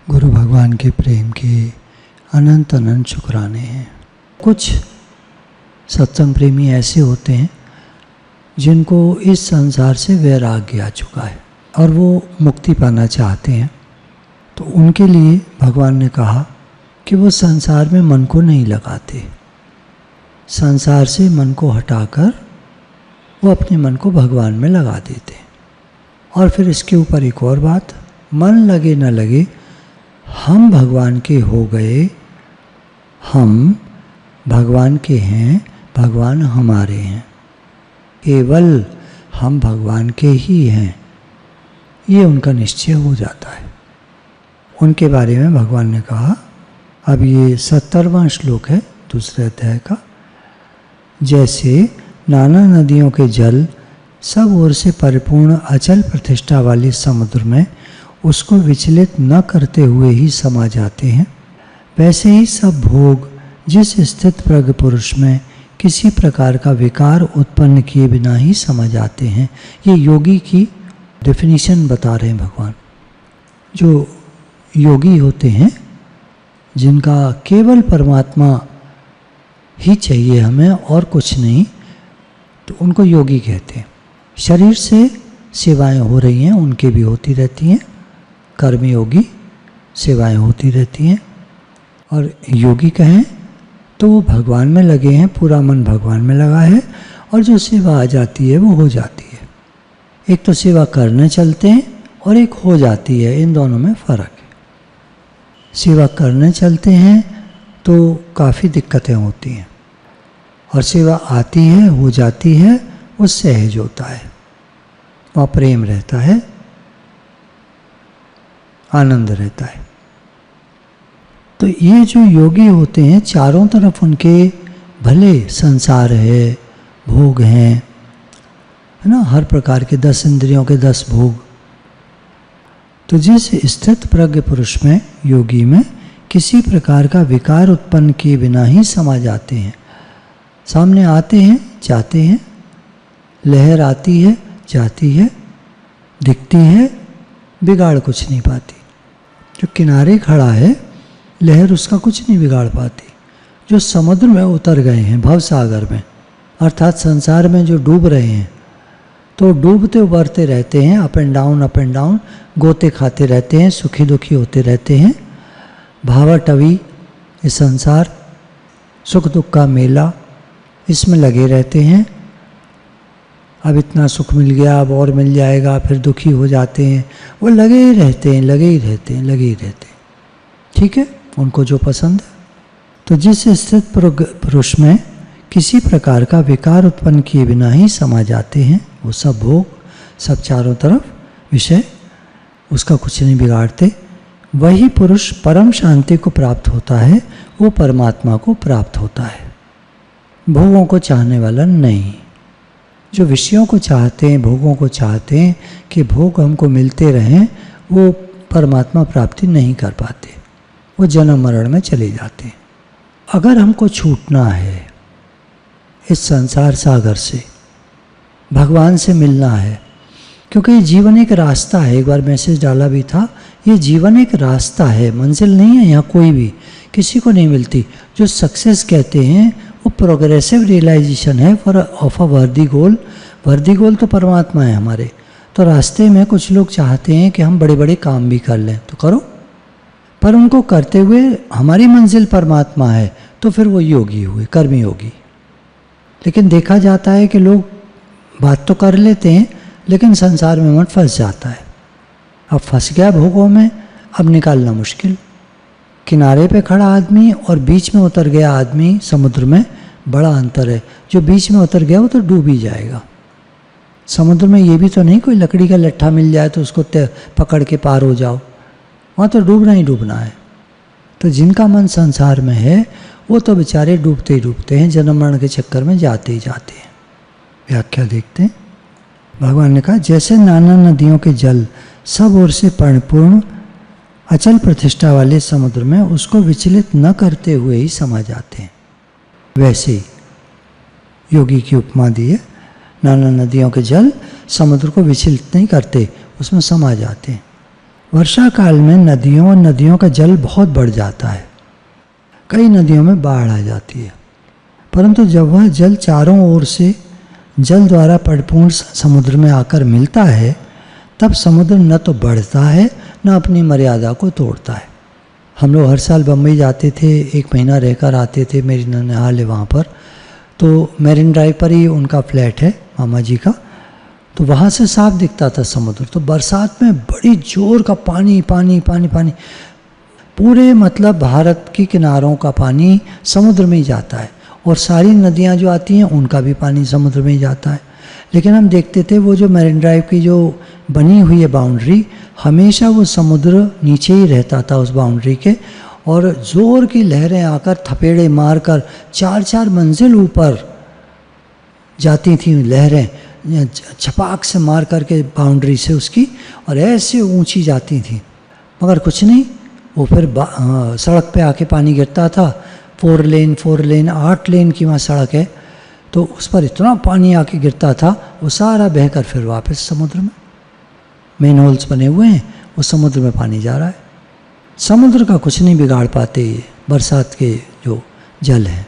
गुरु भगवान के प्रेम के अनंत अनंत शुक्राने हैं। कुछ सत्संग प्रेमी ऐसे होते हैं जिनको इस संसार से वैराग्य आ चुका है और वो मुक्ति पाना चाहते हैं, तो उनके लिए भगवान ने कहा कि वो संसार में मन को नहीं लगाते। संसार से मन को हटाकर वो अपने मन को भगवान में लगा देते। और फिर इसके ऊपर एक और बात, मन लगे न लगे हम भगवान के हो गए, हम भगवान के हैं, भगवान हमारे हैं, केवल हम भगवान के ही हैं, ये उनका निश्चय हो जाता है। उनके बारे में भगवान ने कहा, अब ये 70वां श्लोक है दूसरे अध्याय का। जैसे नाना नदियों के जल सब ओर से परिपूर्ण अचल प्रतिष्ठा वाली समुद्र में उसको विचलित न करते हुए ही समा जाते हैं, वैसे ही सब भोग जिस स्थित प्रज्ञ पुरुष में किसी प्रकार का विकार उत्पन्न किए बिना ही समा जाते हैं। ये योगी की डेफिनेशन बता रहे हैं भगवान। जो योगी होते हैं, जिनका केवल परमात्मा ही चाहिए हमें और कुछ नहीं, तो उनको योगी कहते हैं। शरीर से सेवाएं हो रही हैं, उनके भी होती रहती हैं, कर्मयोगी सेवाएं होती रहती हैं। और योगी कहें तो वो भगवान में लगे हैं, पूरा मन भगवान में लगा है, और जो सेवा आ जाती है वो हो जाती है। एक तो सेवा करने चलते हैं और एक हो जाती है, इन दोनों में फ़र्क है। सेवा करने चलते हैं तो काफ़ी दिक्कतें होती हैं, और सेवा आती है, हो जाती है, वो सहज होता है, वहाँ प्रेम रहता है, आनंद रहता है। तो ये जो योगी होते हैं, चारों तरफ उनके भले संसार है, भोग हैं, है ना, हर प्रकार के 10 इंद्रियों के 10 भोग। तो जिस स्थित प्रज्ञ पुरुष में, योगी में, किसी प्रकार का विकार उत्पन्न किए बिना ही समा जाते हैं। सामने आते हैं, जाते हैं, लहर आती है, जाती है, दिखती है, बिगाड़ कुछ नहीं पाती। जो किनारे खड़ा है, लहर उसका कुछ नहीं बिगाड़ पाती। जो समुद्र में उतर गए हैं, भवसागर में, अर्थात संसार में जो डूब रहे हैं, तो डूबते उबरते रहते हैं, अप एंड डाउन, गोते खाते रहते हैं, सुखी दुखी होते रहते हैं। भावाटवी ये संसार, सुख दुख का मेला, इसमें लगे रहते हैं। अब इतना सुख मिल गया, अब और मिल जाएगा, फिर दुखी हो जाते हैं। वो लगे ही रहते हैं। ठीक है, उनको जो पसंद है। तो जिस स्थित पुरुष में किसी प्रकार का विकार उत्पन्न किए बिना ही समा जाते हैं, वो सब भोग, सब चारों तरफ विषय, उसका कुछ नहीं बिगाड़ते, वही पुरुष परम शांति को प्राप्त होता है, वो परमात्मा को प्राप्त होता है। भोगों को चाहने वाला नहीं। जो विषयों को चाहते हैं, भोगों को चाहते हैं कि भोग हमको मिलते रहें, वो परमात्मा प्राप्ति नहीं कर पाते, वो जन्म मरण में चले जाते हैं। अगर हमको छूटना है इस संसार सागर से, भगवान से मिलना है, क्योंकि ये जीवन एक रास्ता है। एक बार मैसेज डाला भी था, ये जीवन एक रास्ता है, मंजिल नहीं है। यहाँ कोई भी किसी को नहीं मिलती। जो सक्सेस कहते हैं वो प्रोग्रेसिव रियलाइजेशन है फॉर ऑफ अ वर्दी गोल। वर्दी गोल तो परमात्मा है हमारे। तो रास्ते में कुछ लोग चाहते हैं कि हम बड़े बड़े काम भी कर लें, तो करो, पर उनको करते हुए हमारी मंजिल परमात्मा है, तो फिर वो योगी हुए, कर्मी योगी। लेकिन देखा जाता है कि लोग बात तो कर लेते हैं, लेकिन संसार में मन फंस जाता है। अब फंस गया भोगों में, अब निकालना मुश्किल। किनारे पे खड़ा आदमी और बीच में उतर गया आदमी समुद्र में, बड़ा अंतर है। जो बीच में उतर गया वो तो डूब ही जाएगा। समुद्र में ये भी तो नहीं कोई लकड़ी का लट्ठा मिल जाए तो उसको पकड़ के पार हो जाओ, वहाँ तो डूबना ही डूबना है। तो जिनका मन संसार में है, वो तो बेचारे डूबते ही डूबते हैं, जन्म मरण के चक्कर में जाते ही जाते हैं। व्याख्या देखते हैं। भगवान ने कहा, जैसे नाना नदियों के जल सब ओर से परिपूर्ण अचल प्रतिष्ठा वाले समुद्र में उसको विचलित न करते हुए ही समा जाते हैं, वैसे ही योगी की उपमा दी है। नाना नदियों के जल समुद्र को विचलित नहीं करते, उसमें समा जाते हैं। वर्षा काल में नदियों और नदियों का जल बहुत बढ़ जाता है, कई नदियों में बाढ़ आ जाती है, परंतु जब वह जल चारों ओर से जल द्वारा परिपूर्ण समुद्र में आकर मिलता है, तब समुद्र न तो बढ़ता है न अपनी मर्यादा को तोड़ता है। हम लोग हर साल बम्बई जाते थे, 1 महीना रहकर आते थे, मेरी ननिहाल है वहाँ पर, तो मैरिन ड्राइव पर ही उनका फ्लैट है मामा जी का, तो वहाँ से साफ दिखता था समुद्र। तो बरसात में बड़ी जोर का पानी पानी पानी पानी, पूरे मतलब भारत के किनारों का पानी समुद्र में ही जाता है, और सारी नदियाँ जो आती हैं उनका भी पानी समुद्र में ही जाता है। लेकिन हम देखते थे वो जो मैरिन ड्राइव की जो बनी हुई है बाउंड्री, हमेशा वो समुद्र नीचे ही रहता था उस बाउंड्री के, और ज़ोर की लहरें आकर थपेड़े मारकर 4-4 मंजिल ऊपर जाती थीं लहरें, छपाक से मार करके बाउंड्री से उसकी, और ऐसे ऊंची जाती थी, मगर कुछ नहीं। वो फिर सड़क पे आके पानी गिरता था, 4 लेन 8 लेन की वहाँ सड़क है, तो उस पर इतना पानी आके गिरता था, वो सारा बहकर फिर वापस समुद्र में, मेन होल्स बने हुए हैं, वो समुद्र में पानी जा रहा है। समुद्र का कुछ नहीं बिगाड़ पाते ये बरसात के जो जल हैं।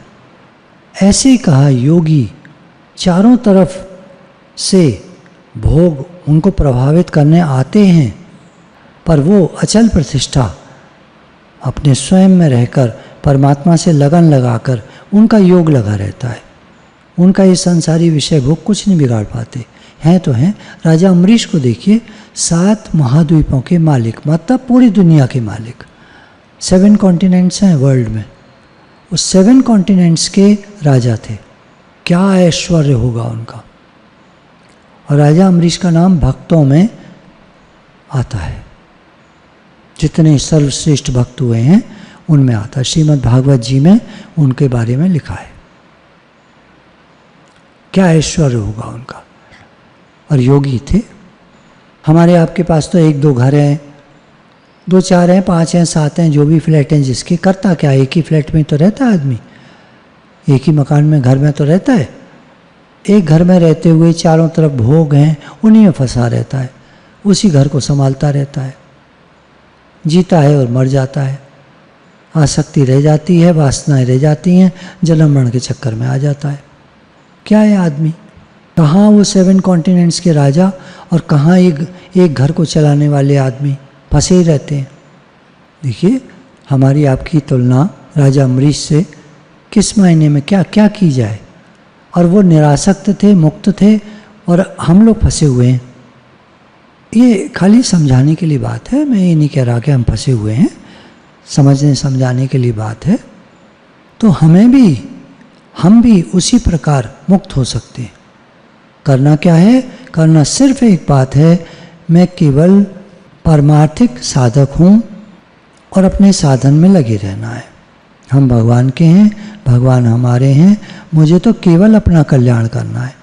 ऐसे कहा योगी चारों तरफ से भोग उनको प्रभावित करने आते हैं, पर वो अचल प्रतिष्ठा अपने स्वयं में रहकर परमात्मा से लगन लगाकर उनका योग लगा रहता है। उनका ये संसारी विषय भोग कुछ नहीं बिगाड़ पाते हैं। तो हैं राजा अम्बरीश को देखिए, 7 महाद्वीपों के मालिक, मतलब पूरी दुनिया के मालिक, 7 कॉन्टिनेंट्स हैं वर्ल्ड में, उस 7 कॉन्टिनेंट्स के राजा थे। क्या ऐश्वर्य होगा उनका। और राजा अम्बरीश का नाम भक्तों में आता है, जितने सर्वश्रेष्ठ भक्त हुए हैं उनमें आता है। श्रीमद् भागवत जी में उनके बारे में लिखा है, क्या ऐश्वर्य होगा उनका। और योगी थे। हमारे आपके पास तो 1-2 घर हैं, 2-4 हैं, 5 हैं, 7 हैं, जो भी फ्लैट हैं जिसके, करता क्या, एक ही फ्लैट में तो रहता है आदमी, एक ही मकान में घर में तो रहता है। एक घर में रहते हुए चारों तरफ भोग हैं, उन्हीं में फंसा रहता है, उसी घर को संभालता रहता है, जीता है और मर जाता है, आसक्ति रह जाती है, वासनाएं रह जाती हैं, जन्म मरण के चक्कर में आ जाता है। क्या है आदमी, कहाँ वो 7 कॉन्टिनेंट्स के राजा और कहाँ एक घर को चलाने वाले आदमी फंसे ही रहते हैं। देखिए हमारी आपकी तुलना राजा अम्बरीश से किस मायने में, क्या क्या की जाए। और वो निरासक्त थे, मुक्त थे, और हम लोग फंसे हुए हैं। ये खाली समझाने के लिए बात है, मैं ये नहीं कह रहा कि हम फंसे हुए हैं, समझने समझाने के लिए बात है। तो हम भी उसी प्रकार मुक्त हो सकते हैं। करना क्या है, करना सिर्फ एक बात है, मैं केवल पारमार्थिक साधक हूँ और अपने साधन में लगे रहना है। हम भगवान के हैं, भगवान हमारे हैं, मुझे तो केवल अपना कल्याण करना है,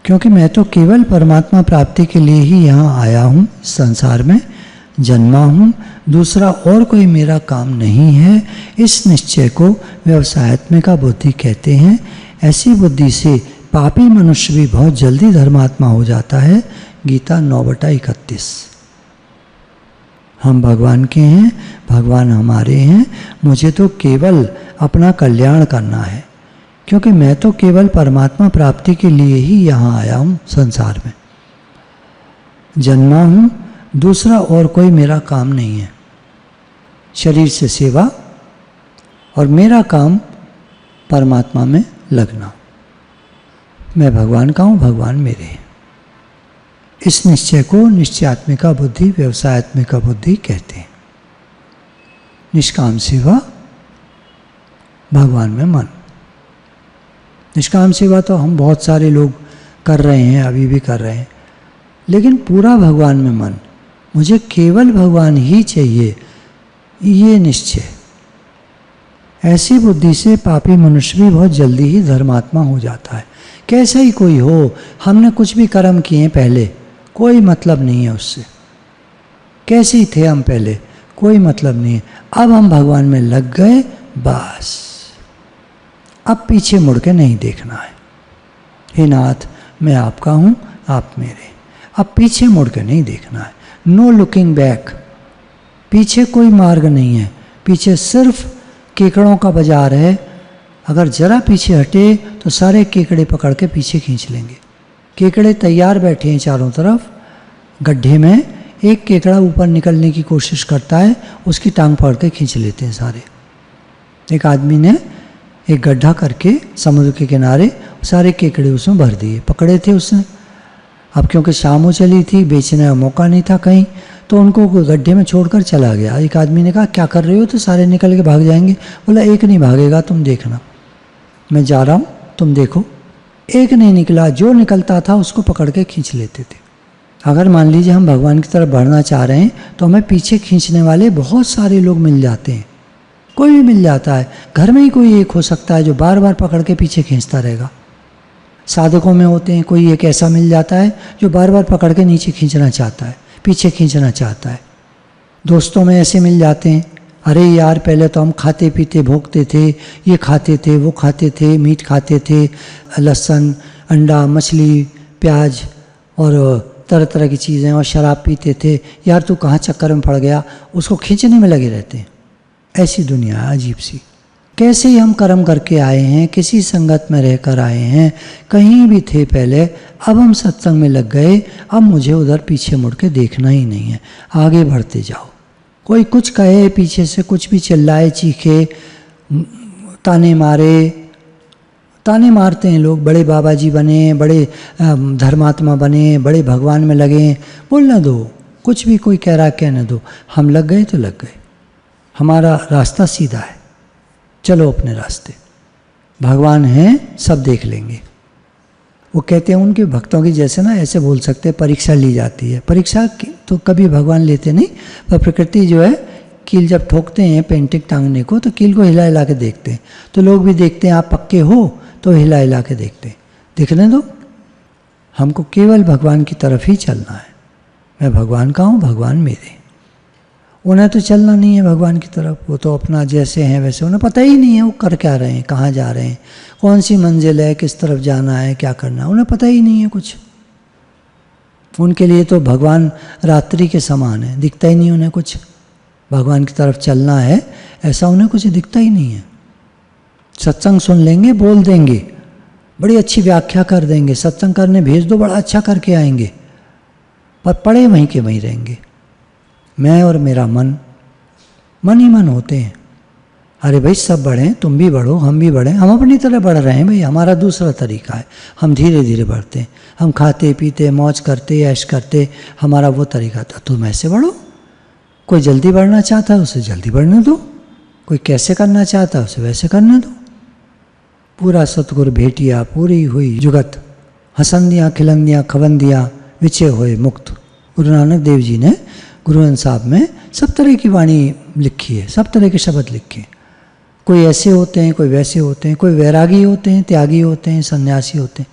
क्योंकि मैं तो केवल परमात्मा प्राप्ति के लिए ही यहाँ आया हूँ, संसार में जन्मा हूँ, दूसरा और कोई मेरा काम नहीं है। इस निश्चय को व्यवसायत्मिका बुद्धि कहते हैं। ऐसी बुद्धि से पापी मनुष्य भी बहुत जल्दी धर्मात्मा हो जाता है। गीता 9/31। हम भगवान के हैं, भगवान हमारे हैं, मुझे तो केवल अपना कल्याण करना है, क्योंकि मैं तो केवल परमात्मा प्राप्ति के लिए ही यहाँ आया हूँ, संसार में जन्मा हूँ, दूसरा और कोई मेरा काम नहीं है। शरीर से सेवा और मेरा काम परमात्मा में लगना। मैं भगवान का हूँ, भगवान मेरे हैं। इस निश्चय को निश्चयात्मिका बुद्धि, व्यवसायत्मिका बुद्धि कहते हैं। निष्काम सेवा, भगवान में मन। निष्काम सेवा तो हम बहुत सारे लोग कर रहे हैं, अभी भी कर रहे हैं, लेकिन पूरा भगवान में मन, मुझे केवल भगवान ही चाहिए, ये निश्चय। ऐसी बुद्धि से पापी मनुष्य भी बहुत जल्दी ही धर्मात्मा हो जाता है। कैसा ही कोई हो, हमने कुछ भी कर्म किए पहले, कोई मतलब नहीं है उससे। कैसे ही थे हम पहले, कोई मतलब नहीं है। अब हम भगवान में लग गए, बस अब पीछे मुड़ के नहीं देखना है। हे नाथ, मैं आपका हूँ, आप मेरे। अब पीछे मुड़ के नहीं देखना है। No looking back. पीछे कोई मार्ग नहीं है, पीछे सिर्फ केकड़ों का बाजार है। अगर जरा पीछे हटे तो सारे केकड़े पकड़ के पीछे खींच लेंगे। केकड़े तैयार बैठे हैं चारों तरफ गड्ढे में, एक केकड़ा ऊपर निकलने की कोशिश करता है, उसकी टांग पकड़ के खींच लेते हैं सारे। एक आदमी ने एक गड्ढा करके समुद्र के किनारे सारे केकड़े उसमें भर दिए, पकड़े थे उसने। अब क्योंकि शाम हो चली थी, बेचने का मौका नहीं था कहीं, तो उनको गड्ढे में छोड़कर चला गया। एक आदमी ने कहा क्या कर रहे हो, तो सारे निकल के भाग जाएंगे। बोला एक नहीं भागेगा, तुम देखना, मैं जा रहा हूँ, तुम देखो। एक नहीं निकला, जो निकलता था उसको पकड़ के खींच लेते थे। अगर मान लीजिए हम भगवान की तरफ बढ़ना चाह रहे हैं तो हमें पीछे खींचने वाले बहुत सारे लोग मिल जाते हैं, कोई भी मिल जाता है। घर में ही कोई एक हो सकता है जो बार बार पकड़ के पीछे खींचता रहेगा। साधकों में होते हैं, कोई एक ऐसा मिल जाता है जो बार बार पकड़ के नीचे खींचना चाहता है, पीछे खींचना चाहता है। दोस्तों में ऐसे मिल जाते हैं, अरे यार पहले तो हम खाते पीते भोगते थे, ये खाते थे वो खाते थे, मीट खाते थे, लहसुन अंडा मछली प्याज और तरह तरह की चीज़ें, और शराब पीते थे, यार तू कहाँ चक्कर में पड़ गया, उसको खींचने में लगे रहते हैं। ऐसी दुनिया है अजीब सी। कैसे ही हम कर्म करके आए हैं, किसी संगत में रहकर आए हैं, कहीं भी थे पहले, अब हम सत्संग में लग गए, अब मुझे उधर पीछे मुड़ के देखना ही नहीं है, आगे बढ़ते जाओ। कोई कुछ कहे, पीछे से कुछ भी चिल्लाए चीखे, ताने मारे, ताने मारते हैं लोग, बड़े बाबा जी बने, बड़े धर्मात्मा बने, बड़े भगवान में लगे, बोलने दो, कुछ भी कोई कह रहा कहने दो। हम लग गए तो लग गए, हमारा रास्ता सीधा है, चलो अपने रास्ते। भगवान हैं, सब देख लेंगे। वो कहते हैं उनके भक्तों की जैसे ना ऐसे बोल सकते हैं परीक्षा ली जाती है। परीक्षा तो कभी भगवान लेते नहीं, पर प्रकृति जो है कील जब ठोकते हैं पेंटिंग टांगने को तो कील को हिला हिला के देखते हैं, तो लोग भी देखते हैं आप पक्के हो तो हिला हिला के देखते हैं। देखने दो, हमको केवल भगवान की तरफ ही चलना है। मैं भगवान का हूँ, भगवान मेरे। उन्हें तो चलना नहीं है भगवान की तरफ, वो तो अपना जैसे हैं वैसे, उन्हें पता ही नहीं है वो कर क्या रहे हैं, कहाँ जा रहे हैं, कौन सी मंजिल है, किस तरफ जाना है, क्या करना है, उन्हें पता ही नहीं है कुछ। उनके लिए तो भगवान रात्रि के समान है, दिखता ही नहीं उन्हें कुछ। भगवान की तरफ चलना है ऐसा उन्हें कुछ दिखता ही नहीं है। सत्संग सुन लेंगे, बोल देंगे, बड़ी अच्छी व्याख्या कर देंगे, सत्संग करने भेज दो, बड़ा अच्छा करके आएंगे, पर पड़े वहीं के वहीं रहेंगे। मैं और मेरा मन, मन ही मन होते हैं। अरे भाई सब बढ़ें, तुम भी बढ़ो, हम भी बढ़ें, हम अपनी तरह बढ़ रहे हैं भाई, हमारा दूसरा तरीका है, हम धीरे धीरे बढ़ते हैं, हम खाते पीते मौज करते ऐश करते, हमारा वो तरीका था। तुम ऐसे बढ़ो, कोई जल्दी बढ़ना चाहता है उसे जल्दी बढ़ने दो, कोई कैसे करना चाहता है उसे वैसे करने दो। पूरा सतगुरु भेटिया पूरी हुई जुगत, हसंदियाँ खिलंदियाँ खबंदियाँ विचे हुए मुक्त। गुरु नानक देव जी ने गुरु ग्रंथ साहब में सब तरह की वाणी लिखी है, सब तरह के शब्द लिखे। कोई ऐसे होते हैं, कोई वैसे होते हैं, कोई वैरागी होते हैं, त्यागी होते हैं, सन्यासी होते हैं,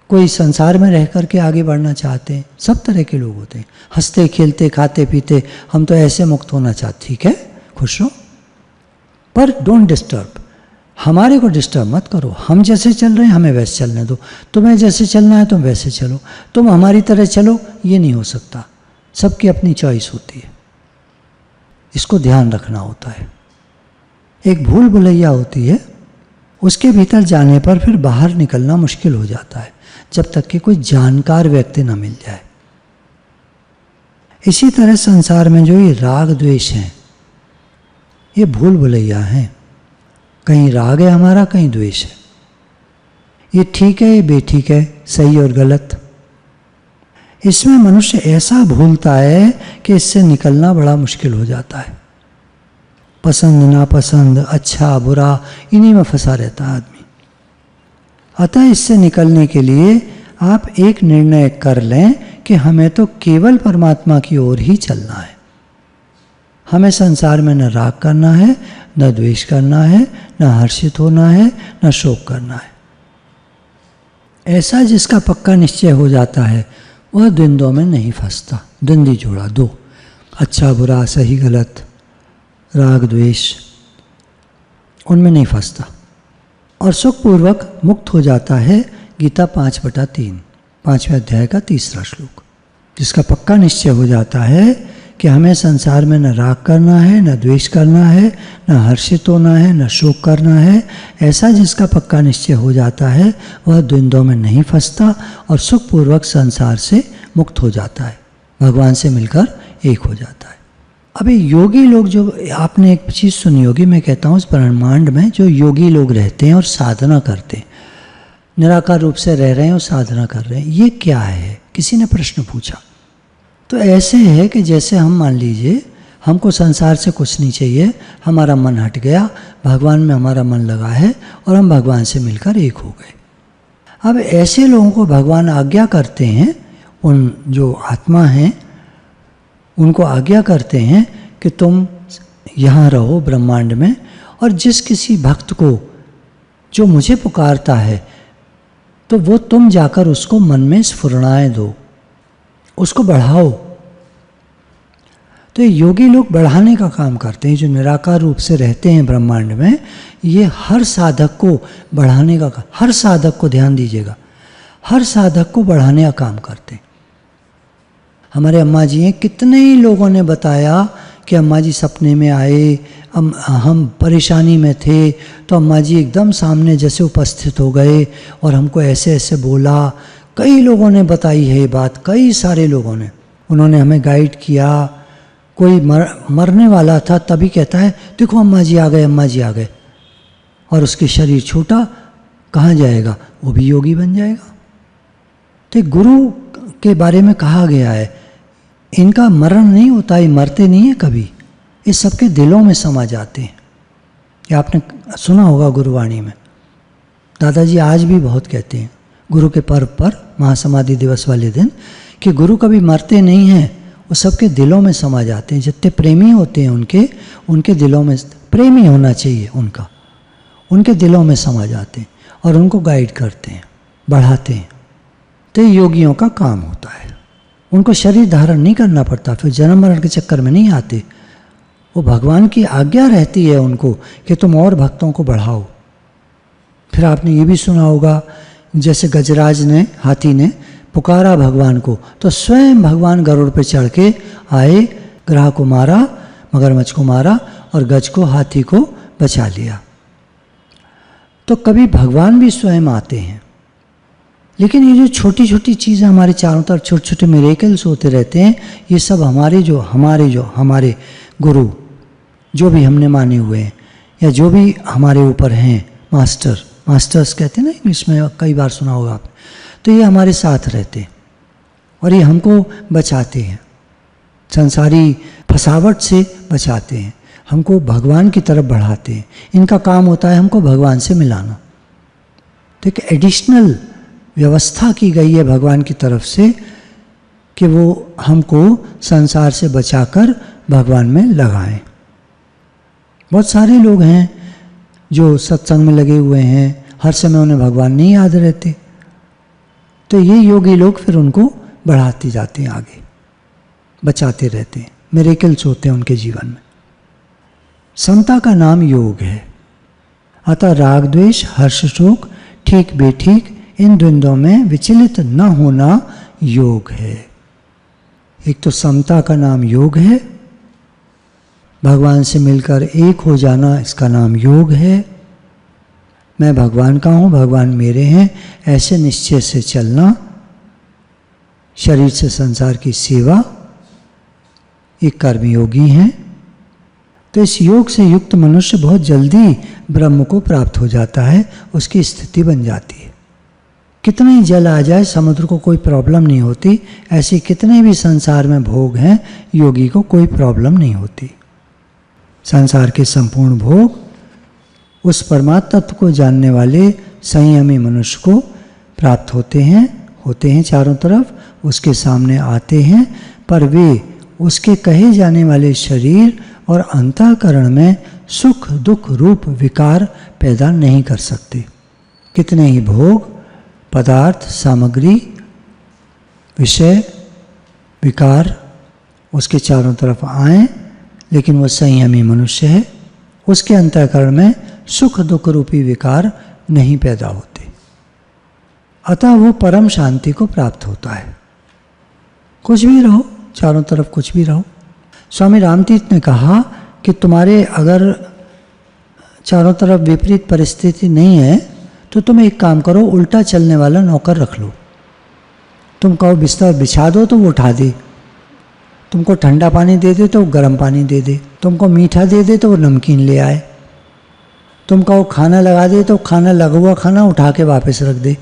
कोई संसार में रह कर के आगे बढ़ना चाहते हैं, सब तरह के लोग होते हैं। हंसते खेलते खाते पीते, हम तो ऐसे मुक्त होना चाहते, ठीक है खुश रहो, पर डोंट डिस्टर्ब, हमारे को डिस्टर्ब मत करो। हम जैसे चल रहे हैं हमें वैसे चलने दो, तुम्हें जैसे चलना है तुम वैसे चलो, तुम हमारी तरह चलो, ये नहीं हो सकता। सबकी अपनी चॉइस होती है, इसको ध्यान रखना होता है। एक भूल भुलैया होती है, उसके भीतर जाने पर फिर बाहर निकलना मुश्किल हो जाता है, जब तक कि कोई जानकार व्यक्ति न मिल जाए। इसी तरह संसार में जो ये राग द्वेष हैं, ये भूल भुलैया हैं। कहीं राग है हमारा, कहीं द्वेष है। ये ठीक है, ये बेठीक है, सही और गलत। इसमें मनुष्य ऐसा भूलता है कि इससे निकलना बड़ा मुश्किल हो जाता है। पसंद नापसंद, अच्छा बुरा, इन्हीं में फंसा रहता है आदमी। अतः इससे निकलने के लिए आप एक निर्णय कर लें कि हमें तो केवल परमात्मा की ओर ही चलना है। हमें संसार में न राग करना है, न द्वेष करना है, न हर्षित होना है, न शोक करना है। ऐसा जिसका पक्का निश्चय हो जाता है वह द्वंद्वों में नहीं फंसता। द्वंद्वी जोड़ा दो, अच्छा बुरा, सही गलत, राग द्वेष, उनमें नहीं फंसता और सुखपूर्वक मुक्त हो जाता है। गीता 5/3, 5वें अध्याय का 3रा श्लोक। जिसका पक्का निश्चय हो जाता है कि हमें संसार में न राग करना है, न द्वेष करना है, न हर्षित होना है, न शोक करना है। ऐसा जिसका पक्का निश्चय हो जाता है वह द्वंद्वों में नहीं फंसता और सुखपूर्वक संसार से मुक्त हो जाता है, भगवान से मिलकर एक हो जाता है। अभी योगी लोग, जो आपने एक चीज़ सुनी होगी, मैं कहता हूँ इस ब्रह्मांड में जो योगी लोग रहते हैं और साधना करते हैं, निराकार रूप से रह रहे हैं और साधना कर रहे हैं, ये क्या है? किसी ने प्रश्न पूछा। तो ऐसे है कि जैसे हम मान लीजिए हमको संसार से कुछ नहीं चाहिए, हमारा मन हट गया, भगवान में हमारा मन लगा है और हम भगवान से मिलकर एक हो गए। अब ऐसे लोगों को भगवान आज्ञा करते हैं, उन जो आत्मा हैं उनको आज्ञा करते हैं कि तुम यहाँ रहो ब्रह्मांड में, और जिस किसी भक्त को जो मुझे पुकारता है तो वो तुम जाकर उसको मन में स्फुरणाएं दो, उसको बढ़ाओ। तो योगी लोग बढ़ाने का काम करते हैं, जो निराकार रूप से रहते हैं ब्रह्मांड में, ये हर साधक को बढ़ाने का, हर साधक को ध्यान दीजिएगा, हर साधक को बढ़ाने का काम करते हैं। हमारे अम्मा जी हैं, कितने ही लोगों ने बताया कि अम्मा जी सपने में आए, हम परेशानी में थे तो अम्मा जी एकदम सामने जैसे उपस्थित हो गए और हमको ऐसे ऐसे बोला। कई लोगों ने बताई है ये बात, कई सारे लोगों ने, उन्होंने हमें गाइड किया। कोई मरने वाला था तभी कहता है देखो अम्मा जी आ गए, अम्मा जी आ गए, और उसके शरीर छूटा, कहाँ जाएगा? वो भी योगी बन जाएगा। तो गुरु के बारे में कहा गया है इनका मरण नहीं होता, ये मरते नहीं है कभी, ये सबके दिलों में समा जाते हैं। ये आपने सुना होगा गुरुवाणी में, दादाजी आज भी बहुत कहते हैं गुरु के पर्व पर, महासमाधि दिवस वाले दिन, कि गुरु कभी मरते नहीं हैं, वो सबके दिलों में समा जाते हैं। जितने प्रेमी होते हैं उनके दिलों में, प्रेमी होना चाहिए उनका, उनके दिलों में समा जाते हैं और उनको गाइड करते हैं, बढ़ाते हैं। तो योगियों का काम होता है, उनको शरीर धारण नहीं करना पड़ता, फिर जन्म मरण के चक्कर में नहीं आते। वो भगवान की आज्ञा रहती है उनको कि तुम और भक्तों को बढ़ाओ। फिर आपने ये भी सुना होगा, जैसे गजराज ने, हाथी ने पुकारा भगवान को, तो स्वयं भगवान गरुड़ पे चढ़ के आए, ग्राह को मारा, मगरमच्छ को मारा और गज को, हाथी को बचा लिया। तो कभी भगवान भी स्वयं आते हैं। लेकिन ये जो छोटी छोटी चीज़ें हमारे चारों तरफ, छोटे छोटे मिरेकल्स होते रहते हैं, ये सब हमारे गुरु जो भी हमने माने हुए हैं, या जो भी हमारे ऊपर हैं, मास्टर्स कहते हैं ना इंग्लिश में, कई बार सुना होगा आप। तो ये हमारे साथ रहते हैं और ये हमको बचाते हैं, संसारी फसावट से बचाते हैं, हमको भगवान की तरफ बढ़ाते हैं। इनका काम होता है हमको भगवान से मिलाना। तो एक एडिशनल व्यवस्था की गई है भगवान की तरफ से कि वो हमको संसार से बचाकर भगवान में लगाएं। बहुत सारे लोग हैं जो सत्संग में लगे हुए हैं, हर समय उन्हें भगवान नहीं याद रहते, तो ये योगी लोग फिर उनको बढ़ाते जाते हैं, आगे बचाते रहते हैं, मिरेकल्स होते हैं उनके जीवन में। समता का नाम योग है। अतः राग द्वेष हर्ष शोक ठीक बेठीक इन द्वंद्वों में विचलित न होना योग है। एक तो समता का नाम योग है, भगवान से मिलकर एक हो जाना, इसका नाम योग है। मैं भगवान का हूँ, भगवान मेरे हैं, ऐसे निश्चय से चलना, शरीर से संसार की सेवा, एक कर्मयोगी हैं। तो इस योग से युक्त मनुष्य बहुत जल्दी ब्रह्म को प्राप्त हो जाता है, उसकी स्थिति बन जाती है। कितना ही जल आ जाए समुद्र को कोई प्रॉब्लम नहीं होती, ऐसे कितने भी संसार में भोग हैं, योगी को कोई प्रॉब्लम नहीं होती। संसार के संपूर्ण भोग उस परमात्मा तत्व को जानने वाले संयमी मनुष्य को प्राप्त होते हैं चारों तरफ, उसके सामने आते हैं, पर वे उसके कहे जाने वाले शरीर और अंतःकरण में सुख दुख रूप विकार पैदा नहीं कर सकते। कितने ही भोग, पदार्थ, सामग्री, विषय, विकार उसके चारों तरफ आए, लेकिन वो संयमी मनुष्य है, उसके अंतःकरण में सुख दुख रूपी विकार नहीं पैदा होते, अतः वो परम शांति को प्राप्त होता है। कुछ भी रहो, चारों तरफ कुछ भी रहो, स्वामी रामतीर्थ ने कहा कि तुम्हारे अगर चारों तरफ विपरीत परिस्थिति नहीं है तो तुम एक काम करो, उल्टा चलने वाला नौकर रख लो। तुम कहो बिस्तर बिछा दो तो वो उठा दे, तुमको ठंडा पानी दे दे तो वो गर्म पानी दे दे, तुमको मीठा दे दे तो वो नमकीन ले आए, तुम कहो खाना लगा दे तो खाना लगा हुआ खाना उठा के वापस रख दे।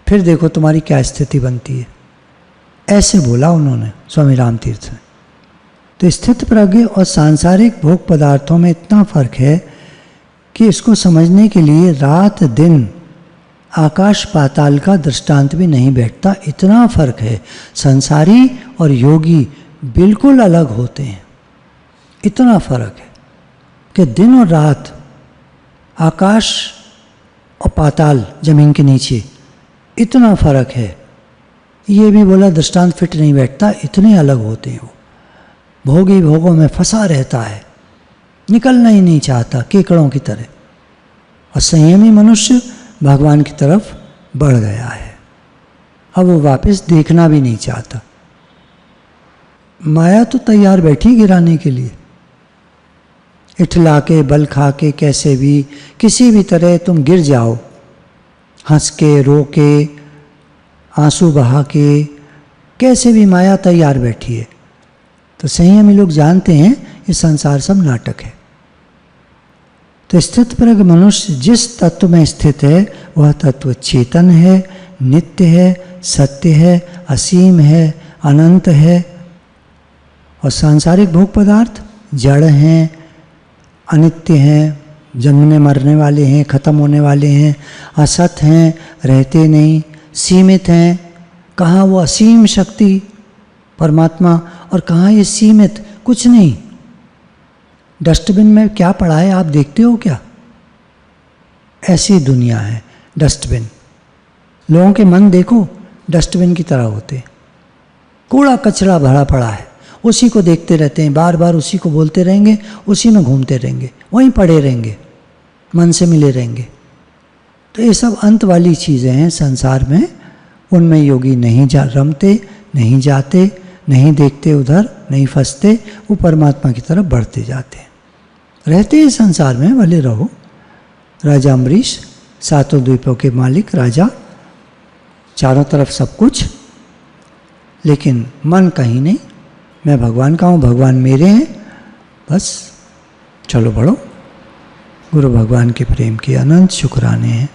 फिर देखो तुम्हारी क्या स्थिति बनती है। ऐसे बोला उन्होंने स्वामी रामतीर्थ ने। तो स्थित प्रज्ञ और सांसारिक भोग पदार्थों में इतना फर्क है कि इसको समझने के लिए रात दिन आकाश पाताल का दृष्टांत भी नहीं बैठता, इतना फर्क है। संसारी और योगी बिल्कुल अलग होते हैं, इतना फर्क है कि दिन और रात, आकाश और पाताल जमीन के नीचे, इतना फर्क है। ये भी बोला दृष्टांत फिट नहीं बैठता, इतने अलग होते हैं वो। भोगी भोगों में फंसा रहता है, निकलना ही नहीं चाहता कीकड़ों की तरह, और संयमी मनुष्य भगवान की तरफ बढ़ गया है। अब वो वापस देखना भी नहीं चाहता। माया तो तैयार बैठी गिराने के लिए, इठला के बल खा के कैसे भी किसी भी तरह तुम गिर जाओ, हंस के रो के आंसू बहा के, कैसे भी माया तैयार बैठी है। तो संयमी लोग जानते हैं ये संसार सब नाटक है। तो स्थित प्रज्ञ मनुष्य जिस तत्व में स्थित है वह तत्व चेतन है, नित्य है, सत्य है, असीम है, अनंत है। और सांसारिक भोग पदार्थ जड़ हैं, अनित्य हैं, जन्मने मरने वाले हैं, खत्म होने वाले हैं, असत हैं, रहते नहीं, सीमित हैं। कहाँ वो असीम शक्ति परमात्मा और कहाँ ये सीमित, कुछ नहीं। डस्टबिन में क्या पड़ा है आप देखते हो क्या? ऐसी दुनिया है डस्टबिन। लोगों के मन देखो डस्टबिन की तरह होते, कूड़ा कचरा भरा पड़ा है, उसी को देखते रहते हैं, बार बार उसी को बोलते रहेंगे, उसी में घूमते रहेंगे, वहीं पड़े रहेंगे, मन से मिले रहेंगे। तो ये सब अंत वाली चीज़ें हैं संसार में। उनमें योगी नहीं रमते, नहीं जाते, नहीं देखते उधर, नहीं फंसते, वो परमात्मा की तरफ बढ़ते जाते हैं। रहते हैं संसार में, भले रहो। राजा अम्बरीश, 7 द्वीपों के मालिक राजा, चारों तरफ सब कुछ, लेकिन मन कहीं नहीं। मैं भगवान का हूँ, भगवान मेरे हैं, बस चलो बढ़ो। गुरु भगवान के प्रेम के अनंत शुक्राने हैं।